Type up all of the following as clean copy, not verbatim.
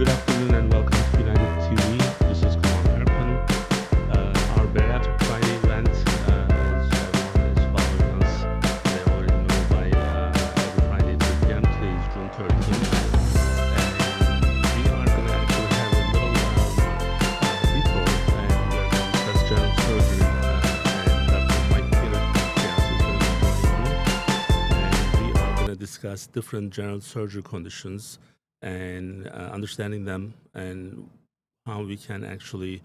Good afternoon and welcome to United TV. This is Kemal Erkan. Our Bariatric Friday event, as everyone is following us, they already know by every Friday at 3 p.m. Today is June 13th. And we are going to actually have a little detour and we're going to discuss general surgery. And Dr. Mike Peter is going to be joining me. And we are going to discuss different general surgery conditions and understanding them and how we can actually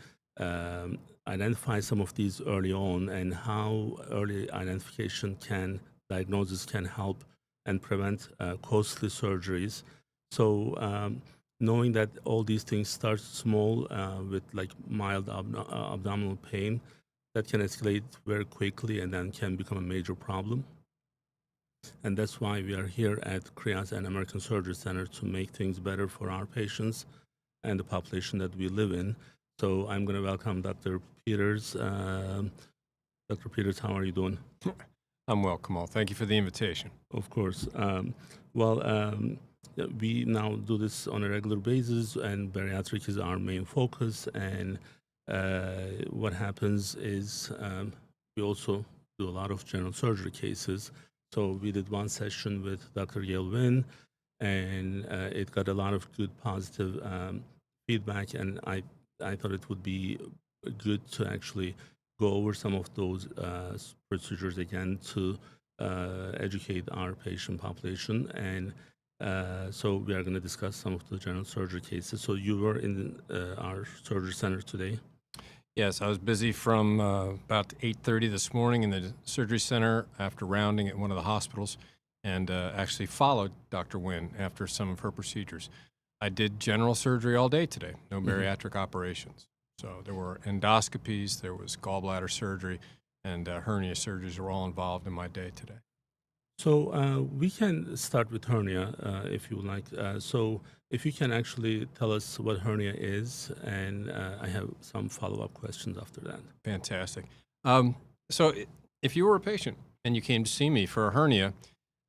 identify some of these early on and how early identification diagnosis can help and prevent costly surgeries. So knowing that all these things start small with like mild abdominal pain that can escalate very quickly and then can become a major problem. And that's why we are here at CHRIAS and American Surgery Center to make things better for our patients and the population that we live in. So I'm going to welcome Dr. Peters. Dr. Peters, how are you doing? I'm well, Kemal. Thank you for the invitation. Of course. We now do this on a regular basis, and bariatric is our main focus. And what happens is we also do a lot of general surgery cases. So we did one session with Dr. Gail Wynn, and it got a lot of good positive feedback, and I thought it would be good to actually go over some of those procedures again to educate our patient population. And so we are going to discuss some of the general surgery cases. So you were in our surgery center today? Yes, I was busy from about 8:30 this morning in the surgery center after rounding at one of the hospitals, and actually followed Dr. Wynn after some of her procedures. I did general surgery all day today, no bariatric operations. So there were endoscopies, there was gallbladder surgery, and hernia surgeries were all involved in my day today. So we can start with hernia if you would like. So if you can actually tell us what hernia is, and I have some follow-up questions after that. Fantastic. So if you were a patient and you came to see me for a hernia,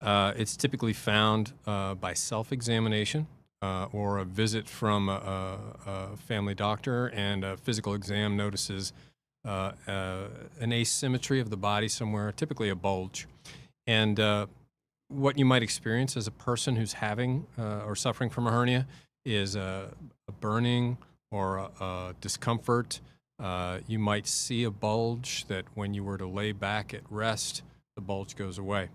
it's typically found by self-examination or a visit from a family doctor, and a physical exam notices an asymmetry of the body somewhere, typically a bulge. And what you might experience as a person who's having or suffering from a hernia is a burning or a discomfort. You might see a bulge that when you were to lay back at rest, the bulge goes away.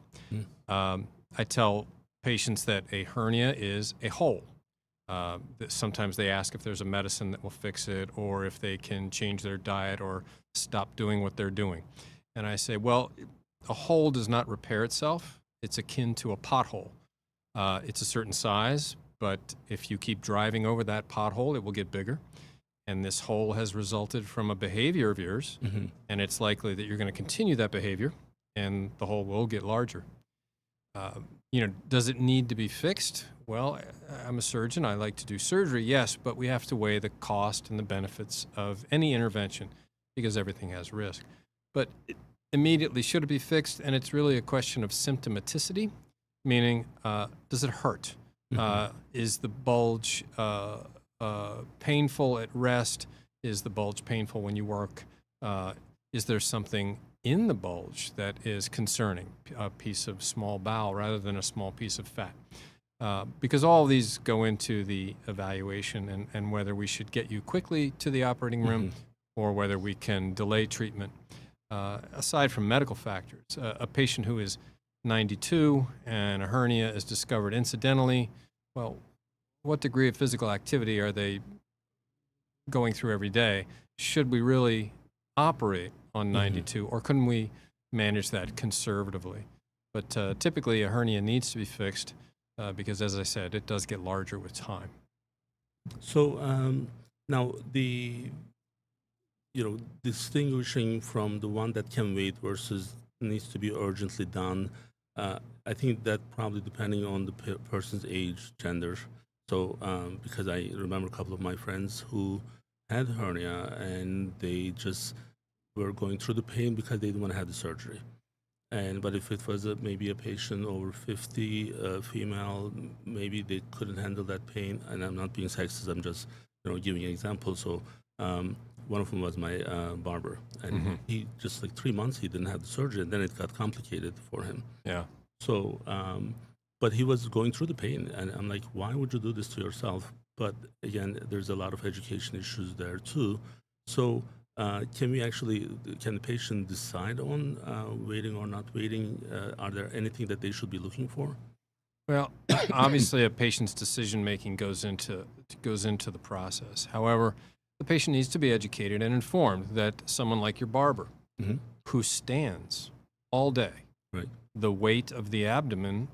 I tell patients that a hernia is a hole. That sometimes they ask if there's a medicine that will fix it, or if they can change their diet or stop doing what they're doing. And I say, well, a hole does not repair itself. It's akin to a pothole. It's a certain size, but if you keep driving over that pothole, it will get bigger. And this hole has resulted from a behavior of yours, and it's likely that you're going to continue that behavior, and the hole will get larger. Does it need to be fixed? Well, I'm a surgeon. I like to do surgery, yes, but we have to weigh the cost and the benefits of any intervention because everything has risk. But immediately, should it be fixed? And it's really a question of symptomaticity, meaning does it hurt? Is the bulge painful at rest? Is the bulge painful when you work? Is there something in the bulge that is concerning, a piece of small bowel rather than a small piece of fat? Because all of these go into the evaluation and whether we should get you quickly to the operating room or whether we can delay treatment. Aside from medical factors, a patient who is 92 and a hernia is discovered incidentally, well, what degree of physical activity are they going through every day? Should we really operate on 92, or couldn't we manage that conservatively? But typically a hernia needs to be fixed because, as I said, it does get larger with time. So now distinguishing from the one that can wait versus needs to be urgently done, I think that probably depending on the person's age, gender. So because I remember a couple of my friends who had hernia and they just were going through the pain because they didn't want to have the surgery. But if it was maybe a patient over 50, female, maybe they couldn't handle that pain. And I'm not being sexist. I'm just giving an example. So one of them was my barber, and he just like 3 months he didn't have the surgery, and then it got complicated for him. Yeah. So, but he was going through the pain, and I'm like, why would you do this to yourself? But again, there's a lot of education issues there too. So, can the patient decide on waiting or not waiting? Are there anything that they should be looking for? Well, obviously, a patient's decision making goes into the process. However, the patient needs to be educated and informed that someone like your barber, who stands all day, right, the weight of the abdomen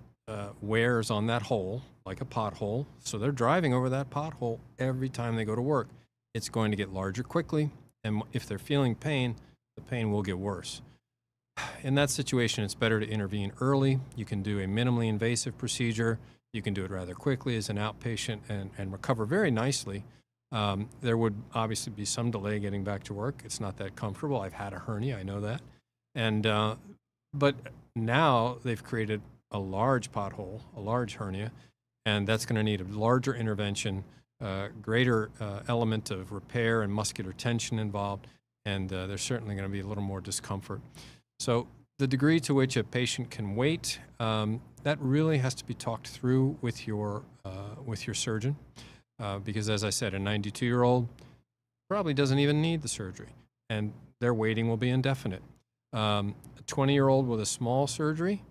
wears on that hole like a pothole. So they're driving over that pothole every time they go to work. It's going to get larger quickly, and if they're feeling pain, the pain will get worse. In that situation, it's better to intervene early. You can do a minimally invasive procedure. You can do it rather quickly as an outpatient and recover very nicely. There would obviously be some delay getting back to work. It's not that comfortable. I've had a hernia, I know that. But now they've created a large pothole, a large hernia, and that's going to need a larger intervention, greater element of repair and muscular tension involved, and there's certainly going to be a little more discomfort. So the degree to which a patient can wait, that really has to be talked through with your surgeon, because as I said, a 92-year-old probably doesn't even need the surgery, and their waiting will be indefinite. A 20-year-old with a small surgery,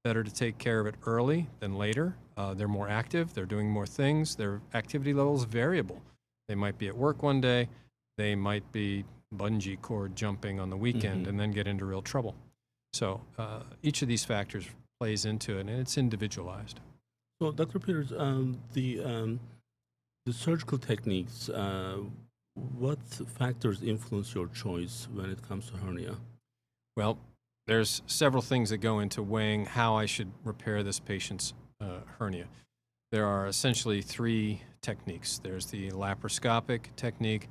better to take care of it early than later. They're more active, they're doing more things, their activity level is variable. They might be at work one day, they might be bungee cord jumping on the weekend and then get into real trouble. So each of these factors plays into it, and it's individualized. Well, Dr. Peters, the surgical techniques, what factors influence your choice when it comes to hernia? Well, there's several things that go into weighing how I should repair this patient's hernia. There are essentially three techniques. There's the laparoscopic technique,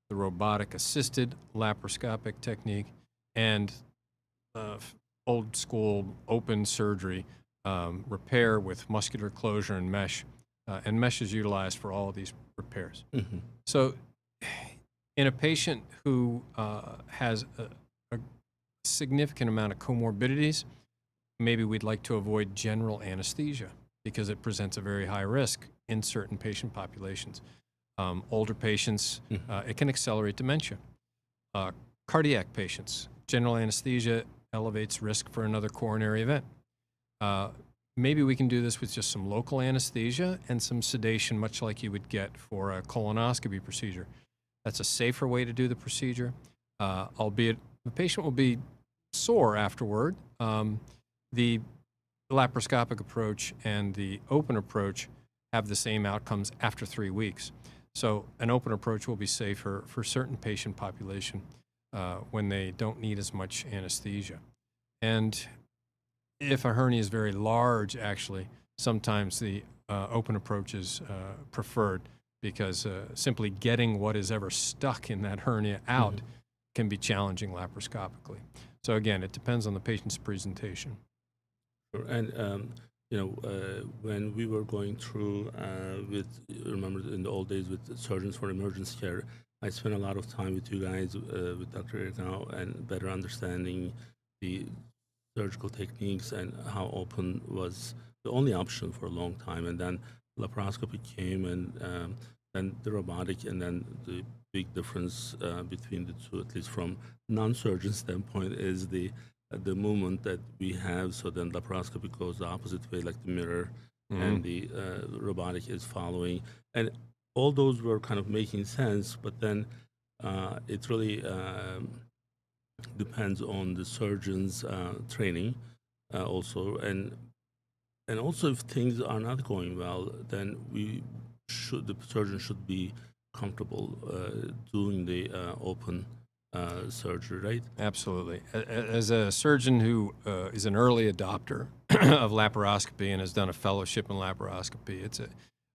the robotic-assisted laparoscopic technique, and old school open surgery repair with muscular closure and mesh is utilized for all of these repairs. So in a patient who has a significant amount of comorbidities, maybe we'd like to avoid general anesthesia because it presents a very high risk in certain patient populations. Older patients, it can accelerate dementia. Cardiac patients, general anesthesia elevates risk for another coronary event. Maybe we can do this with just some local anesthesia and some sedation, much like you would get for a colonoscopy procedure. That's a safer way to do the procedure, albeit the patient will be sore afterward. The laparoscopic approach and the open approach have the same outcomes after 3 weeks. So an open approach will be safer for certain patient population when they don't need as much anesthesia. And if a hernia is very large, actually, sometimes the open approach is preferred because simply getting what is ever stuck in that hernia out can be challenging laparoscopically. So again, it depends on the patient's presentation. And when we were going through remember in the old days with surgeons for emergency care, I spent a lot of time with you guys, with Dr. Erkan, and better understanding the surgical techniques and how open was the only option for a long time. And then laparoscopy came, and then the robotic, and then the big difference between the two, at least from non-surgeon standpoint, is the movement that we have. So then laparoscopy goes the opposite way, like the mirror, and the robotic is following. And all those were kind of making sense, but then it really depends on the surgeon's training also. And also if things are not going well, then the surgeon should be comfortable doing the open surgery, right? Absolutely. As a surgeon who is an early adopter of laparoscopy and has done a fellowship in laparoscopy,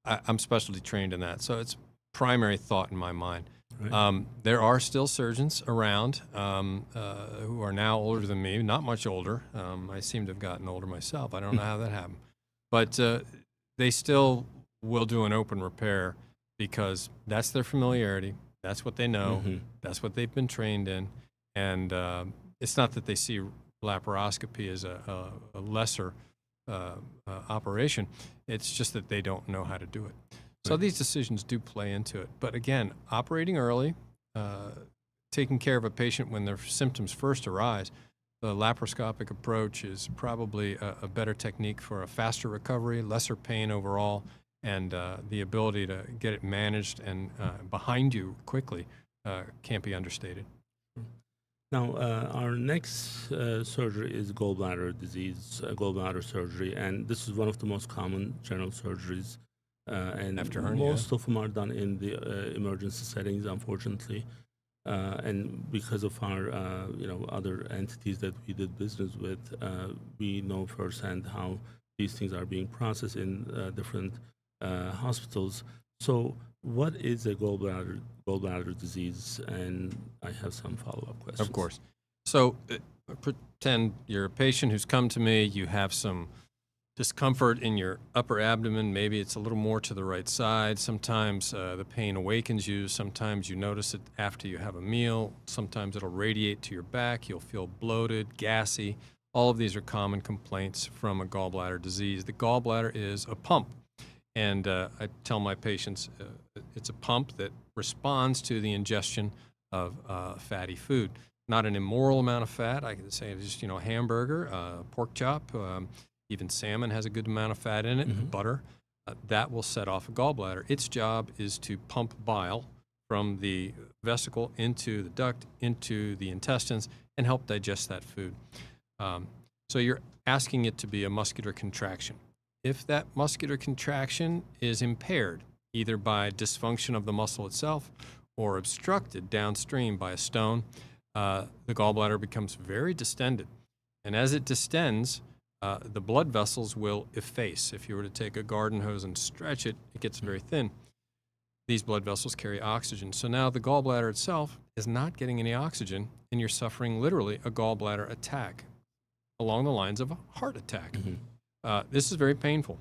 I'm specialty trained in that, so it's primary thought in my mind. There are still surgeons around who are now older than me, not much older. I seem to have gotten older myself. I don't know how that happened. But they still will do an open repair because that's their familiarity. That's what they know. That's what they've been trained in. And it's not that they see laparoscopy as a lesser operation. It's just that they don't know how to do it. So these decisions do play into it. But again, operating early, taking care of a patient when their symptoms first arise, the laparoscopic approach is probably a better technique for a faster recovery, lesser pain overall, and the ability to get it managed and behind you quickly can't be understated. Now, our next surgery is gallbladder disease, gallbladder surgery, and this is one of the most common general surgeries. And After hernia. Most of them are done in the emergency settings, unfortunately. And because of our, other entities that we did business with, we know firsthand how these things are being processed in different hospitals. So, what is a gallbladder disease? And I have some follow-up questions. Of course. So, pretend you're a patient who's come to me. You have some discomfort in your upper abdomen. Maybe it's a little more to the right side. Sometimes the pain awakens you. Sometimes you notice it after you have a meal. Sometimes it'll radiate to your back. You'll feel bloated, gassy. All of these are common complaints from a gallbladder disease. The gallbladder is a pump. And I tell my patients it's a pump that responds to the ingestion of fatty food. Not an immoral amount of fat. I can say it's just, a hamburger, pork chop, even salmon has a good amount of fat in it, butter. That will set off a gallbladder. Its job is to pump bile from the vesicle into the duct, into the intestines, and help digest that food. So you're asking it to be a muscular contraction. If that muscular contraction is impaired, either by dysfunction of the muscle itself or obstructed downstream by a stone, the gallbladder becomes very distended. And as it distends, the blood vessels will efface. If you were to take a garden hose and stretch it, it gets very thin. These blood vessels carry oxygen. So now the gallbladder itself is not getting any oxygen, and you're suffering literally a gallbladder attack along the lines of a heart attack. This is very painful.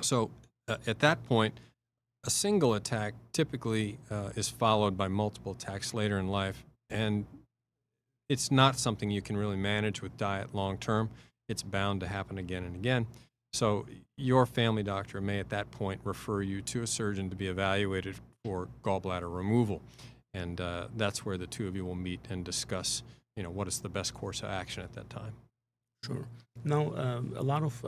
So at that point, a single attack typically is followed by multiple attacks later in life, and it's not something you can really manage with diet long term. It's bound to happen again and again. So your family doctor may at that point refer you to a surgeon to be evaluated for gallbladder removal. And that's where the two of you will meet and discuss, what is the best course of action at that time. Sure. Now, a lot of,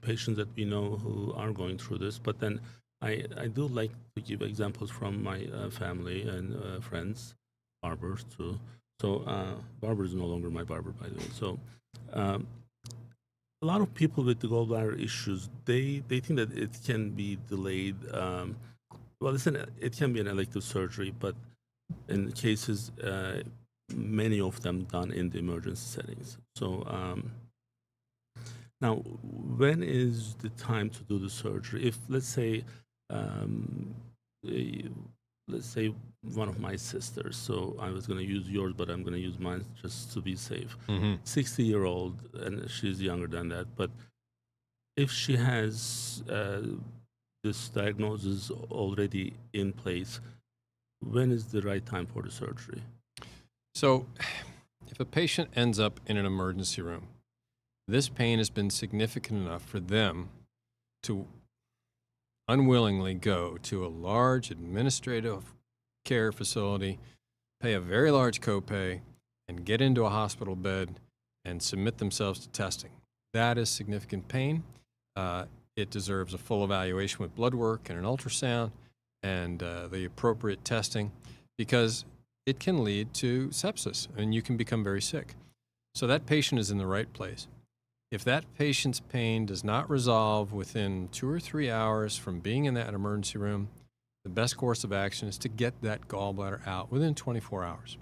patients that we know who are going through this, but then I do like to give examples from my family and friends, barbers too. So barber is no longer my barber, by the way. So a lot of people with the gallbladder issues, they think that it can be delayed. It can be an elective surgery, but in cases, many of them done in the emergency settings. So now, when is the time to do the surgery? If let's say one of my sisters, so I was going to use yours, but I'm going to use mine just to be safe. 60-year-old, and she's younger than that, but if she has this diagnosis already in place, when is the right time for the surgery? So if a patient ends up in an emergency room, this pain has been significant enough for them to unwillingly go to a large administrative care facility, pay a very large copay, and get into a hospital bed and submit themselves to testing. That is significant pain. It deserves a full evaluation with blood work and an ultrasound and the appropriate testing, because it can lead to sepsis and you can become very sick. So that patient is in the right place. If that patient's pain does not resolve within 2 or 3 hours from being in that emergency room, the best course of action is to get that gallbladder out within 24 hours.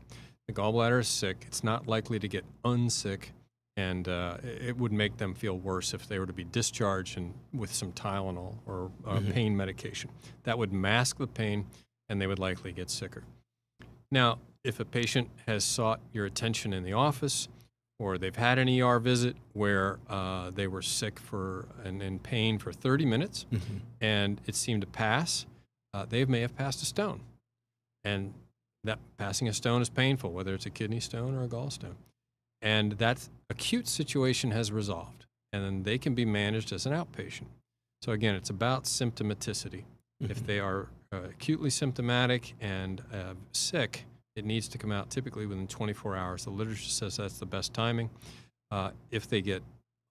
The gallbladder is sick. It's not likely to get unsick, and it would make them feel worse if they were to be discharged with some Tylenol or pain medication. That would mask the pain and they would likely get sicker. Now, if a patient has sought your attention in the office, or they've had an ER visit where they were sick and in pain for 30 minutes, and it seemed to pass, they may have passed a stone. And that passing a stone is painful, whether it's a kidney stone or a gallstone. And that acute situation has resolved, and then they can be managed as an outpatient. So again, it's about symptomaticity. If they are acutely symptomatic and sick, it needs to come out typically within 24 hours. The literature says that's the best timing. If they get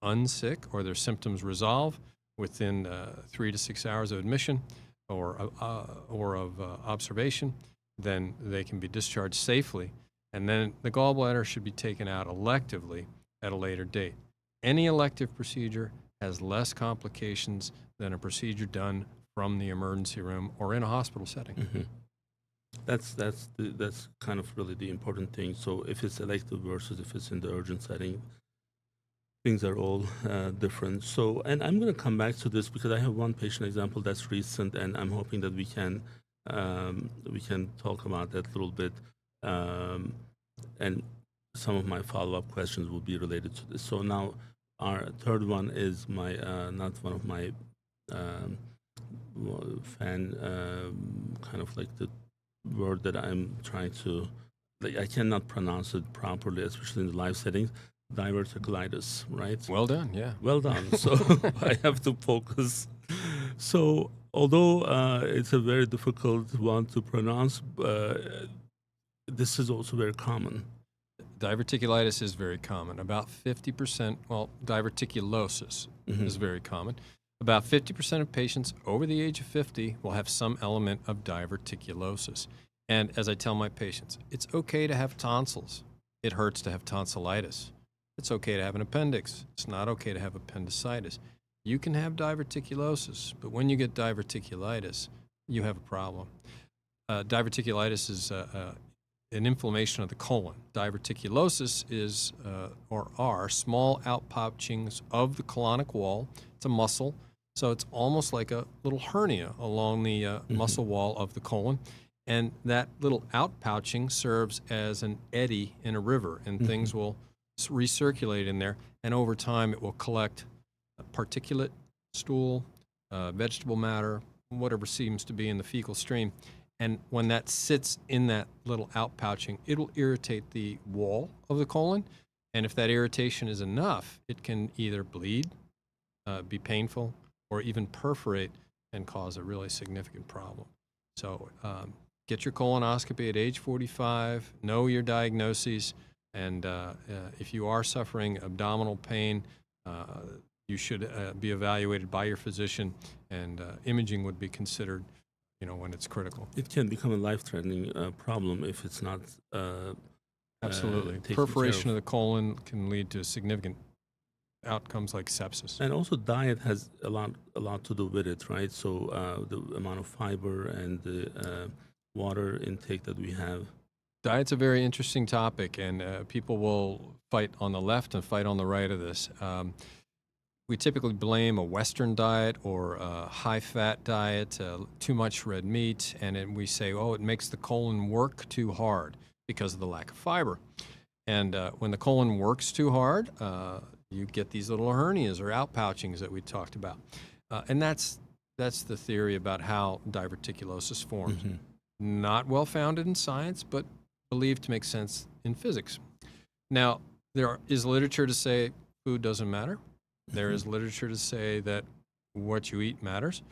unsick or their symptoms resolve within 3 to 6 hours of admission or of observation, then they can be discharged safely. And then the gallbladder should be taken out electively at a later date. Any elective procedure has less complications than a procedure done from the emergency room or in a hospital setting. That's kind of really the important thing. So if it's elective versus if it's in the urgent setting, things are all different. So, and I'm going to come back to this because I have one patient example that's recent, and I'm hoping that we can talk about that a little bit. And some of my follow-up questions will be related to this. So now our third one is my not one of my fan kind of like the word that I'm trying to, like, I cannot pronounce it properly, especially in the live settings. Diverticulitis, right? Well done, yeah. Well done. So I have to focus. So although it's a very difficult one to pronounce, this is also very common. Diverticulitis is very common. About 50%, well, diverticulosis is very common. About 50% of patients over the age of 50 will have some element of diverticulosis. And as I tell my patients, it's okay to have tonsils. It hurts to have tonsillitis. It's okay to have an appendix. It's not okay to have appendicitis. You can have diverticulosis, but when you get diverticulitis, you have a problem. Diverticulitis is an inflammation of the colon. Diverticulosis is, or are, small outpouchings of the colonic wall. It's a muscle, so it's almost like a little hernia along the muscle wall of the colon. And that little outpouching serves as an eddy in a river, and things will recirculate in there. And over time, it will collect particulate, stool, vegetable matter, whatever seems to be in the fecal stream. And when that sits in that little outpouching, it will irritate the wall of the colon. And if that irritation is enough, it can either bleed, be painful, or even perforate and cause a really significant problem. So get your colonoscopy at age 45, know your diagnoses, and if you are suffering abdominal pain, you should be evaluated by your physician, and imaging would be considered, when it's critical. It can become a life-threatening problem if it's not absolutely. Perforation of the colon can lead to significant outcomes like sepsis. And also diet has a lot to do with it, right? So the amount of fiber and the water intake that we have. Diet's a very interesting topic, and people will fight on the left and fight on the right of this. We typically blame a Western diet or a high-fat diet, too much red meat, and then we say, it makes the colon work too hard because of the lack of fiber. And when the colon works too hard, you get these little hernias or outpouchings that we talked about. And that's the theory about how diverticulosis forms. Not well-founded in science, but believed to make sense in physics. Now, there is literature to say food doesn't matter. There is literature to say that what you eat matters.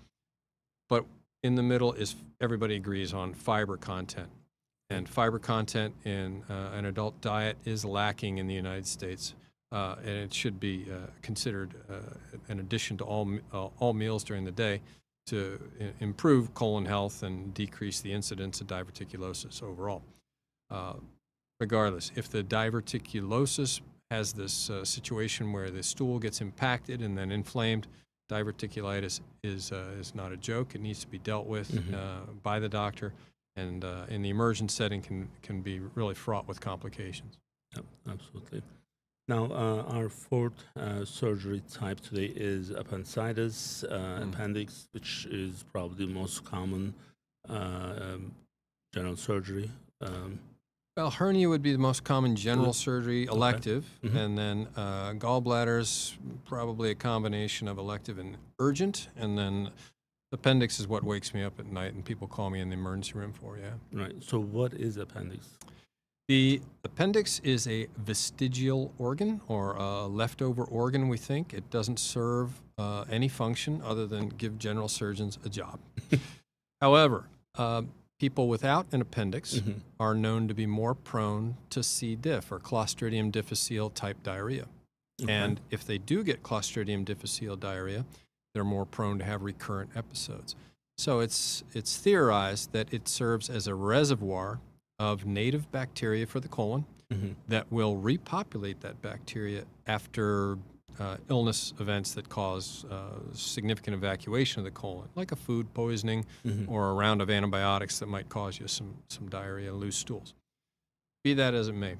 But in the middle is everybody agrees on fiber content. And fiber content in an adult diet is lacking in the United States. And it should be considered an addition to all meals during the day to improve colon health and decrease the incidence of diverticulosis overall. Regardless, if the diverticulosis has this situation where the stool gets impacted and then inflamed, diverticulitis is not a joke. It needs to be dealt with by the doctor, and in the emergent setting can be really fraught with complications. Yep, absolutely. Now, our fourth surgery type today is appendicitis, appendix, which is probably the most common general surgery. Um, Well, hernia would be the most common general surgery, Okay. elective, Mhm. and then gallbladders, probably a combination of elective and urgent, and then appendix is what wakes me up at night, and people call me in the emergency room for, yeah. Right. So what is appendix? The appendix is a vestigial organ or a leftover organ, we think. It doesn't serve any function other than give general surgeons a job. However, people without an appendix Mhm. are known to be more prone to C. diff or Clostridium difficile type diarrhea. Okay. And if they do get Clostridium difficile diarrhea, they're more prone to have recurrent episodes. So it's theorized that it serves as a reservoir of native bacteria for the colon Mhm. that will repopulate that bacteria after illness events that cause significant evacuation of the colon, like a food poisoning Mhm. or a round of antibiotics that might cause you some diarrhea and loose stools. Be that as it may,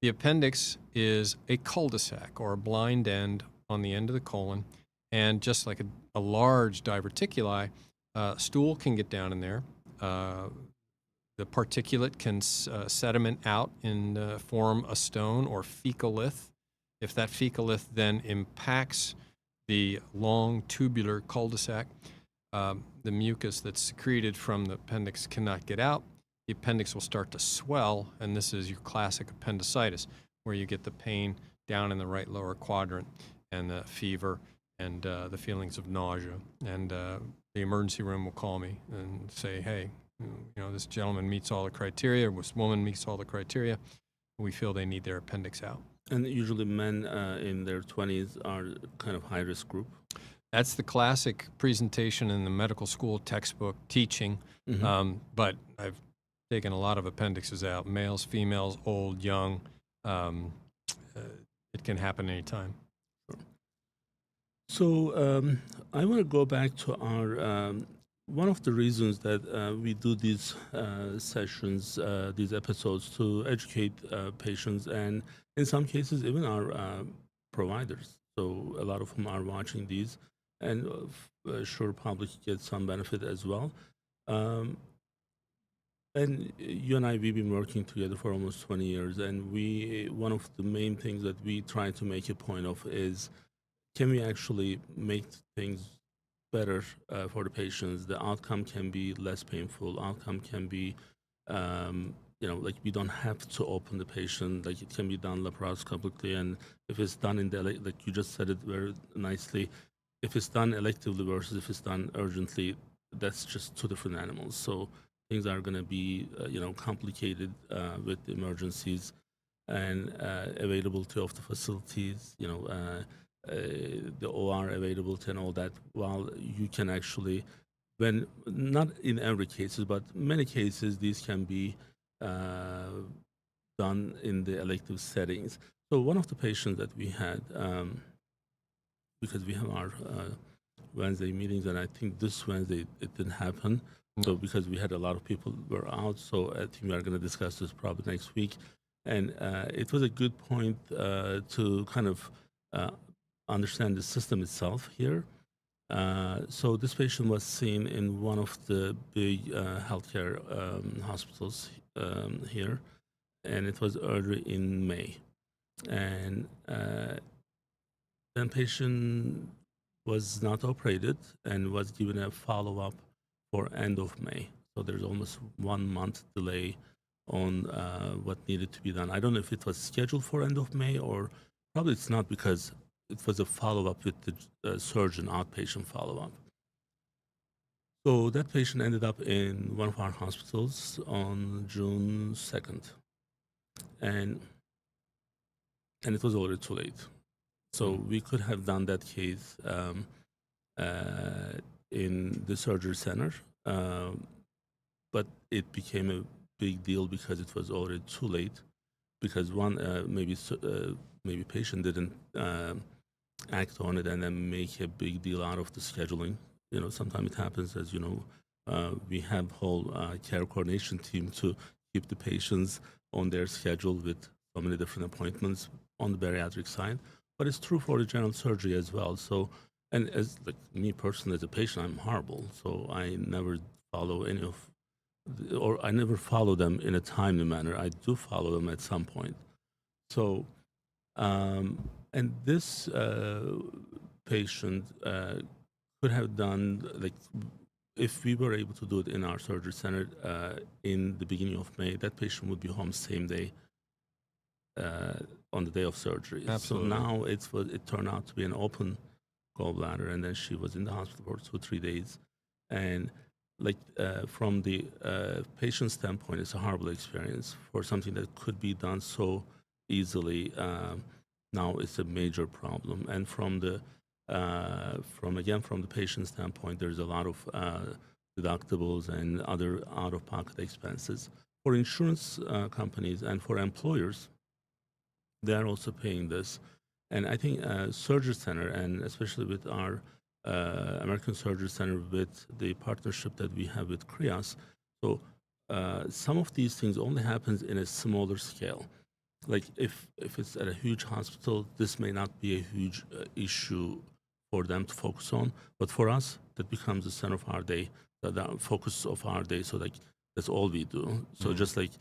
the appendix is a cul-de-sac or a blind end on the end of the colon, and just like a large diverticuli, stool can get down in there. The particulate can sediment out and form a stone or fecalith. If that fecalith then impacts the long tubular cul-de-sac, the mucus that's secreted from the appendix cannot get out. The appendix will start to swell, and this is your classic appendicitis, where you get the pain down in the right lower quadrant and the fever and the feelings of nausea. And the emergency room will call me and say, hey, this gentleman meets all the criteria, or this woman meets all the criteria. We feel they need their appendix out. And usually men in their 20s are kind of high-risk group. That's the classic presentation in the medical school textbook teaching, but I've taken a lot of appendixes out, males, females, old, young. It can happen anytime. So I want to go back to our one of the reasons that we do these sessions, these episodes, to educate patients and in some cases even our providers. So a lot of them are watching these, and sure, public gets some benefit as well. And you and I, we've been working together for almost 20 years, and one of the main things that we try to make a point of is, can we actually make things better for the patients? The outcome can be less painful. Outcome can be, like we don't have to open the patient. Like it can be done laparoscopically, and if it's done like you just said it very nicely, if it's done electively versus if it's done urgently, that's just two different animals. So things are going to be, complicated with emergencies and availability of the facilities. The OR availability and all that, while you can actually, when not in every cases, but many cases, these can be done in the elective settings. So one of the patients that we had, because we have our Wednesday meetings, and I think this Wednesday it didn't happen. So because we had a lot of people were out, so I think we are going to discuss this probably next week. And it was a good point to kind of understand the system itself here. So this patient was seen in one of the big healthcare hospitals here, and it was early in May. And then patient was not operated and was given a follow-up for end of May. So there's almost 1 month delay on what needed to be done. I don't know if it was scheduled for end of May, or probably it's not, because it was a follow-up with the surgeon, outpatient follow-up. So that patient ended up in one of our hospitals on June 2nd. And it was already too late. So we could have done that case in the surgery center, but it became a big deal because it was already too late. Because one, maybe patient didn't act on it and then make a big deal out of the scheduling. Sometimes it happens, as you know. We have whole care coordination team to keep the patients on their schedule with so many different appointments on the bariatric side. But it's true for the general surgery as well. So, and as like me personally as a patient, I'm horrible. So I never follow any of, or I never follow them in a timely manner. I do follow them at some point. So, and this patient could have done, like, if we were able to do it in our surgery center in the beginning of May, that patient would be home same day on the day of surgery. Absolutely. So now it turned out to be an open gallbladder, and then she was in the hospital for 2-3 days. And like from the patient standpoint, it's a horrible experience for something that could be done so easily. Now it's a major problem. And from the from the patient standpoint, there's a lot of deductibles and other out-of-pocket expenses. For insurance companies and for employers, they are also paying this. And I think Surgery Center, and especially with our American Surgery Center, with the partnership that we have with CHRIAS, so some of these things only happens in a smaller scale. Like if it's at a huge hospital, this may not be a huge issue for them to focus on, but for us, that becomes the center of our day, the focus of our day. So like that's all we do. So just like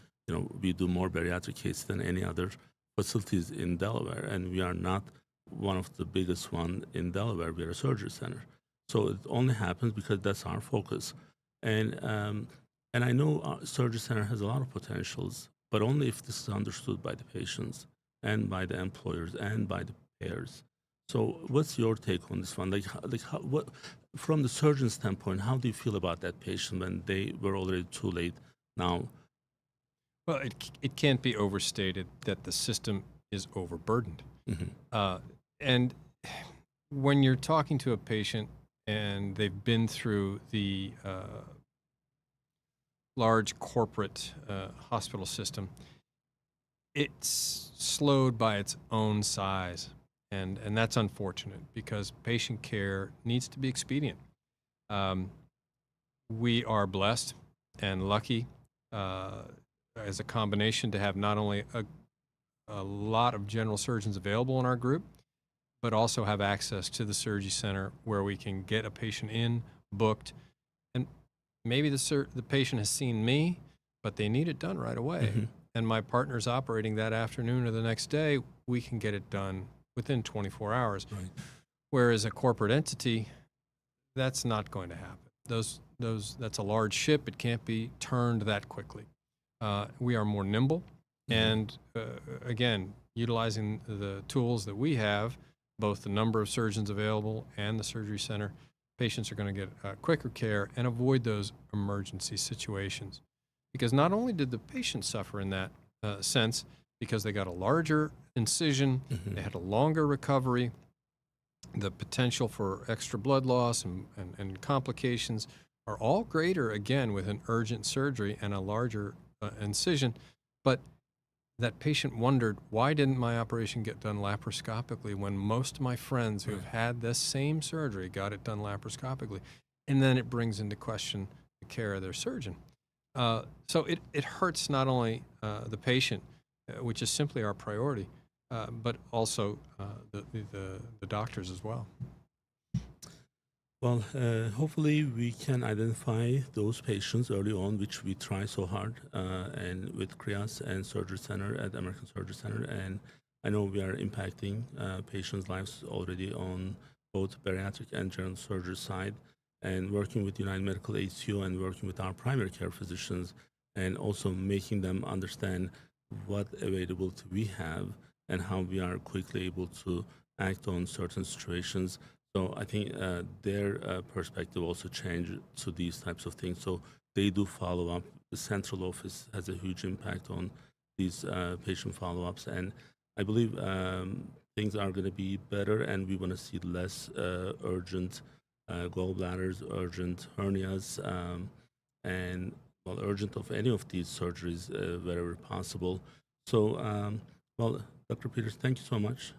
we do more bariatric cases than any other facilities in Delaware, and we are not one of the biggest one in Delaware. We are a surgery center, so it only happens because that's our focus. And I know our surgery center has a lot of potentials, but only if this is understood by the patients and by the employers and by the payers. So, what's your take on this one? What, from the surgeon standpoint, how do you feel about that patient when they were already too late now? Well, it can't be overstated that the system is overburdened. And when you're talking to a patient and they've been through the large corporate hospital system, it's slowed by its own size. And that's unfortunate because patient care needs to be expedient. We are blessed and lucky as a combination to have not only a lot of general surgeons available in our group, but also have access to the surgery center where we can get a patient in, booked, and maybe the patient has seen me, but they need it done right away. And my partner's operating that afternoon or the next day, we can get it done within 24 hours. Right. Whereas a corporate entity, that's not going to happen. That's a large ship. It can't be turned that quickly. We are more nimble, and again, utilizing the tools that we have, both the number of surgeons available and the surgery center, patients are going to get quicker care and avoid those emergency situations. Because not only did the patient suffer in that sense, because they got a larger incision, they had a longer recovery, the potential for extra blood loss and complications are all greater, again, with an urgent surgery and a larger incision. But that patient wondered, why didn't my operation get done laparoscopically when most of my friends who have had this same surgery got it done laparoscopically? And then it brings into question the care of their surgeon. So it hurts not only the patient, which is simply our priority, but also the doctors as well. Well, hopefully we can identify those patients early on, which we try so hard, and with CHRIAS and Surgery Center at American Surgery Center. And I know we are impacting patients' lives already on both bariatric and general surgery side, and working with United Medical ACO and working with our primary care physicians, and also making them understand what availability we have and how we are quickly able to act on certain situations. So I think their perspective also changed to these types of things. So they do follow up. The central office has a huge impact on these patient follow-ups. And I believe things are going to be better, and we want to see less urgent gallbladders, urgent hernias, and urgent of any of these surgeries wherever possible. So, well, Dr. Peters, thank you so much.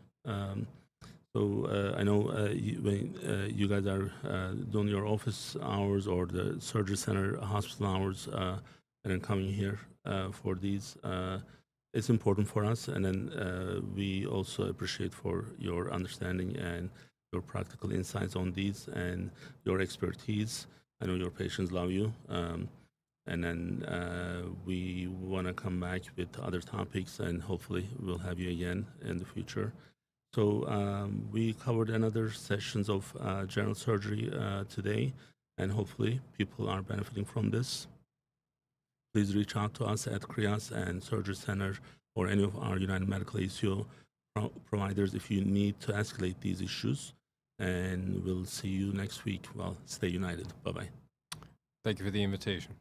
So I know when you guys are doing your office hours or the surgery center hospital hours and then coming here for these, it's important for us. And then we also appreciate for your understanding and your practical insights on these and your expertise. I know your patients love you. And then we want to come back with other topics, and hopefully we'll have you again in the future. So we covered another sessions of general surgery today, and hopefully people are benefiting from this. Please reach out to us at CHRIAS and Surgery Center or any of our United Medical ACO providers if you need to escalate these issues. And we'll see you next week. Well, stay united. Bye-bye. Thank you for the invitation.